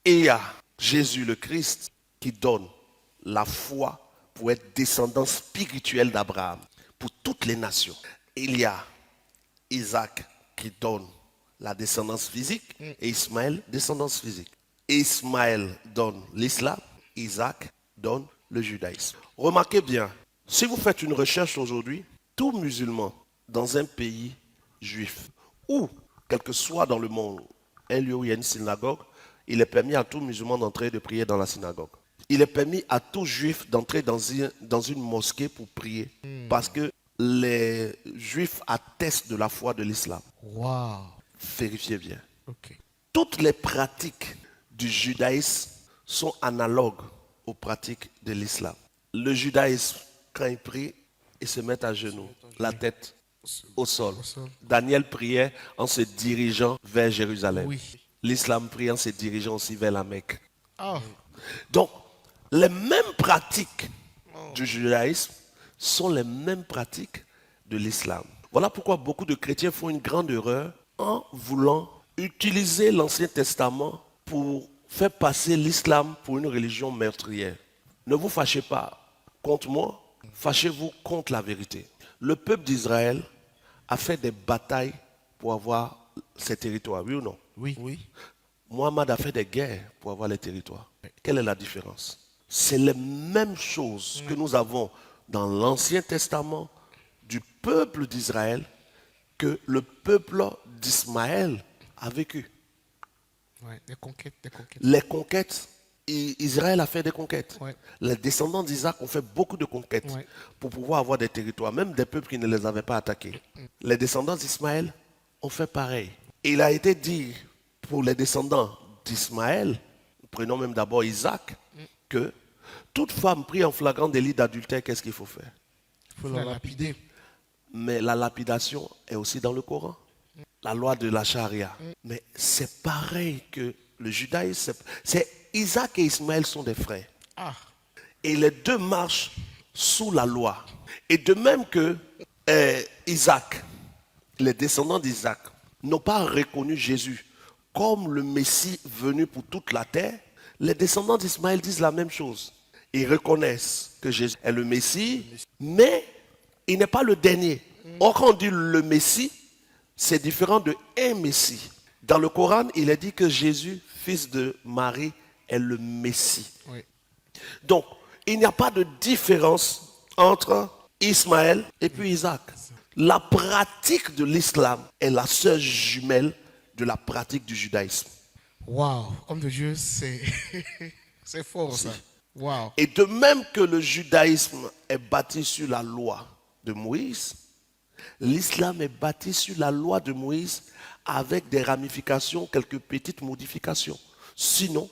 Et il y a Jésus le Christ qui donne la foi pour être descendant spirituel d'Abraham, pour toutes les nations. Il y a Isaac qui donne la descendance physique et Ismaël, descendance physique. Ismaël donne l'islam, Isaac donne le judaïsme. Remarquez bien, si vous faites une recherche aujourd'hui, tout musulman dans un pays juif ou quel que soit dans le monde, un lieu où il y a une synagogue, il est permis à tout musulman d'entrer et de prier dans la synagogue. Il est permis à tout juif d'entrer dans une mosquée pour prier. Parce que les juifs attestent de la foi de l'islam. Wow. Vérifiez bien. Ok. Toutes les pratiques du judaïsme sont analogues aux pratiques de l'islam. Le judaïsme, quand il prie, il se met à genoux, la tête au sol. Daniel priait en se dirigeant vers Jérusalem. Oui. L'islam prie en se dirigeant aussi vers la Mecque. Ah. Donc, les mêmes pratiques du judaïsme sont les mêmes pratiques de l'islam. Voilà pourquoi beaucoup de chrétiens font une grande erreur en voulant utiliser l'Ancien Testament pour faire passer l'islam pour une religion meurtrière. Ne vous fâchez pas contre moi, fâchez-vous contre la vérité. Le peuple d'Israël a fait des batailles pour avoir ses territoires, oui ou non? Oui. Oui. Mohammed a fait des guerres pour avoir les territoires. Quelle est la différence? C'est les mêmes choses que nous avons dans l'Ancien Testament du peuple d'Israël que le peuple d'Ismaël a vécu. Ouais, des conquêtes. Les conquêtes, Israël a fait des conquêtes. Ouais. Les descendants d'Isaac ont fait beaucoup de conquêtes pour pouvoir avoir des territoires, même des peuples qui ne les avaient pas attaqués. Les descendants d'Ismaël ont fait pareil. Il a été dit pour les descendants d'Ismaël, prenons même d'abord Isaac, que toute femme prise en flagrant délit d'adultère, qu'est-ce qu'il faut faire? Il faut la lapider. Mais la lapidation est aussi dans le Coran. La loi de la charia. Mais c'est pareil que le judaïsme. C'est Isaac et Ismaël sont des frères. Ah. Et les deux marchent sous la loi. Et de même que Isaac, les descendants d'Isaac, n'ont pas reconnu Jésus comme le Messie venu pour toute la terre, les descendants d'Ismaël disent la même chose. Ils reconnaissent que Jésus est le Messie, mais il n'est pas le dernier. Or, quand on dit le Messie, c'est différent de un Messie. Dans le Coran, il est dit que Jésus, fils de Marie, est le Messie. Oui. Donc, il n'y a pas de différence entre Ismaël et puis Isaac. La pratique de l'islam est la sœur jumelle de la pratique du judaïsme. Waouh, homme de Dieu, c'est c'est fort ça. Waouh. Et de même que le judaïsme est bâti sur la loi de Moïse, l'islam est bâti sur la loi de Moïse avec des ramifications, quelques petites modifications. Sinon,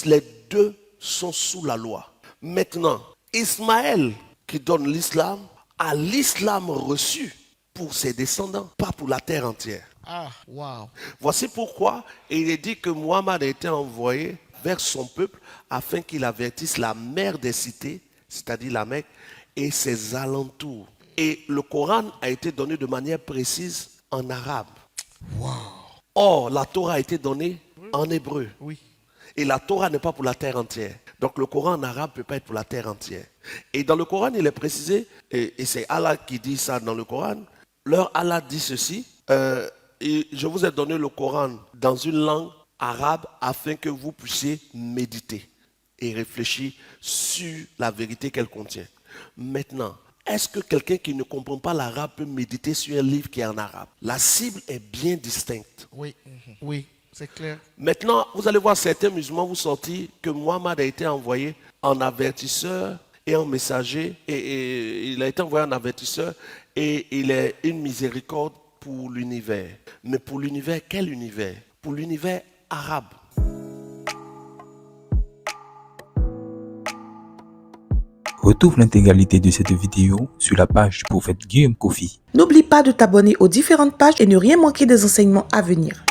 les deux sont sous la loi. Maintenant, Ismaël qui donne l'islam a l'islam reçu pour ses descendants, pas pour la terre entière. Ah, waouh. Voici pourquoi il est dit que Mohammed a été envoyé vers son peuple afin qu'il avertisse la mère des cités, c'est-à-dire la Mecque, et ses alentours. Et le Coran a été donné de manière précise en arabe. Waouh. Or, la Torah a été donnée en hébreu. Oui. Et la Torah n'est pas pour la terre entière. Donc le Coran en arabe ne peut pas être pour la terre entière. Et dans le Coran, il est précisé, et c'est Allah qui dit ça dans le Coran, leur Allah dit ceci, et je vous ai donné le Coran dans une langue arabe afin que vous puissiez méditer et réfléchir sur la vérité qu'elle contient. Maintenant, est-ce que quelqu'un qui ne comprend pas l'arabe peut méditer sur un livre qui est en arabe? La cible est bien distincte. Oui, oui, c'est clair. Maintenant, vous allez voir certains musulmans vous sortir que Mohammed a été envoyé en avertisseur et en messager, et il a été envoyé en avertisseur et il est une miséricorde pour l'univers. Mais pour l'univers, quel univers? Pour l'univers arabe. Retrouve l'intégralité de cette vidéo sur la page du prophète Guillaume Kofi. N'oublie pas de t'abonner aux différentes pages et ne rien manquer des enseignements à venir.